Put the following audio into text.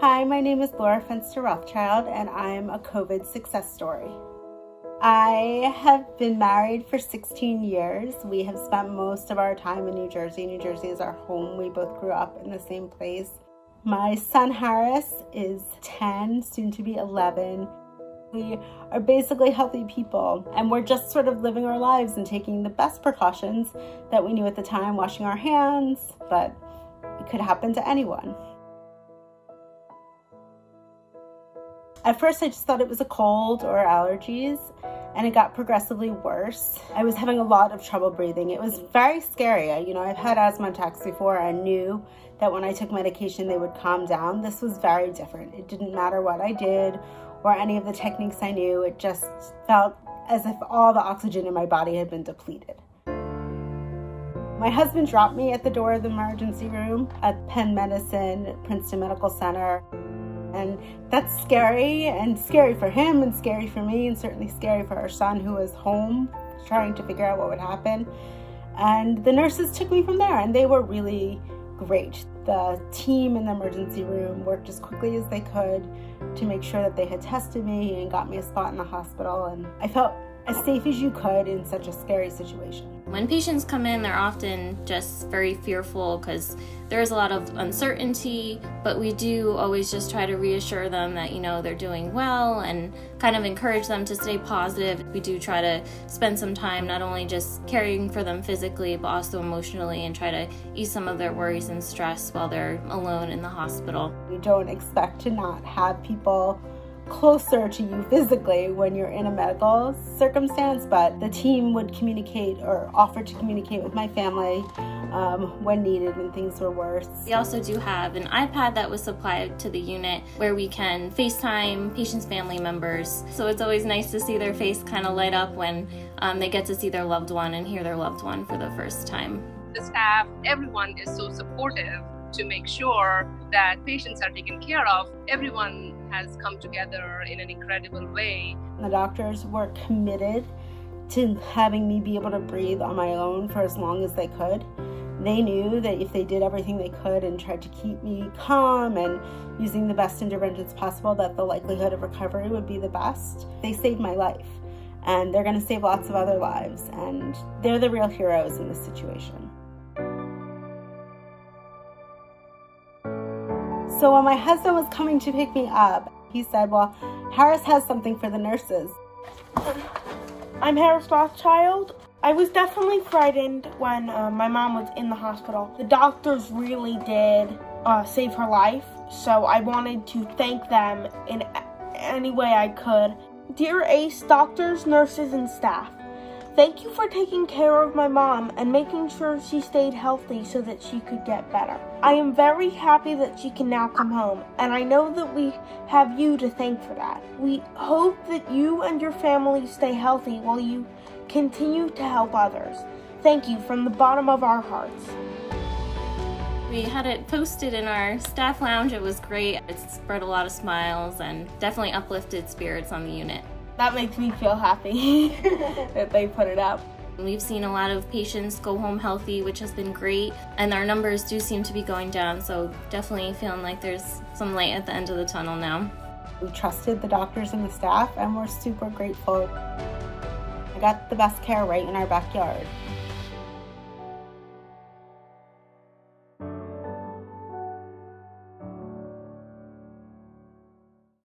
Hi, my name is Laura Fenster Rothschild, and I'm a COVID success story. I have been married for 16 years. We have spent most of our time in New Jersey. New Jersey is our home. We both grew up in the same place. My son Harris is 10, soon to be 11. We are basically healthy people, and we're just sort of living our lives and taking the best precautions that we knew at the time, washing our hands, but it could happen to anyone. At first, I just thought it was a cold or allergies, and it got progressively worse. I was having a lot of trouble breathing. It was very scary. I've had asthma attacks before. I knew that when I took medication, they would calm down. This was very different. It didn't matter what I did or any of the techniques I knew. It just felt as if all the oxygen in my body had been depleted. My husband dropped me at the door of the emergency room at Penn Medicine, Princeton Medical Center. And that's scary, and scary for him and scary for me, and certainly scary for our son who was home trying to figure out what would happen. And the nurses took me from there, and they were really great. The team in the emergency room worked as quickly as they could to make sure that they had tested me and got me a spot in the hospital. And I felt as safe as you could in such a scary situation. When patients come in, they're often just very fearful because there's a lot of uncertainty, but we do always just try to reassure them that, they're doing well and kind of encourage them to stay positive. We do try to spend some time not only just caring for them physically, but also emotionally, and try to ease some of their worries and stress while they're alone in the hospital. We don't expect to not have people closer to you physically when you're in a medical circumstance, but the team would communicate or offer to communicate with my family when needed when things were worse. We also do have an iPad that was supplied to the unit where we can FaceTime patients' family members. So it's always nice to see their face kind of light up when they get to see their loved one and hear their loved one for the first time. The staff, everyone is so supportive to make sure that patients are taken care of. Everyone has come together in an incredible way. The doctors were committed to having me be able to breathe on my own for as long as they could. They knew that if they did everything they could and tried to keep me calm and using the best interventions possible, that the likelihood of recovery would be the best. They saved my life, and they're going to save lots of other lives, and they're the real heroes in this situation. So when my husband was coming to pick me up, he said, well, Harris has something for the nurses. I'm Harris Rothschild. I was definitely frightened when my mom was in the hospital. The doctors really did save her life, so I wanted to thank them in any way I could. Dear ACE doctors, nurses, and staff, thank you for taking care of my mom and making sure she stayed healthy so that she could get better. I am very happy that she can now come home, and I know that we have you to thank for that. We hope that you and your family stay healthy while you continue to help others. Thank you from the bottom of our hearts. We had it posted in our staff lounge. It was great. It spread a lot of smiles and definitely uplifted spirits on the unit. That makes me feel happy that they put it up. We've seen a lot of patients go home healthy, which has been great, and our numbers do seem to be going down, so definitely feeling like there's some light at the end of the tunnel now. We trusted the doctors and the staff, and we're super grateful. I got the best care right in our backyard.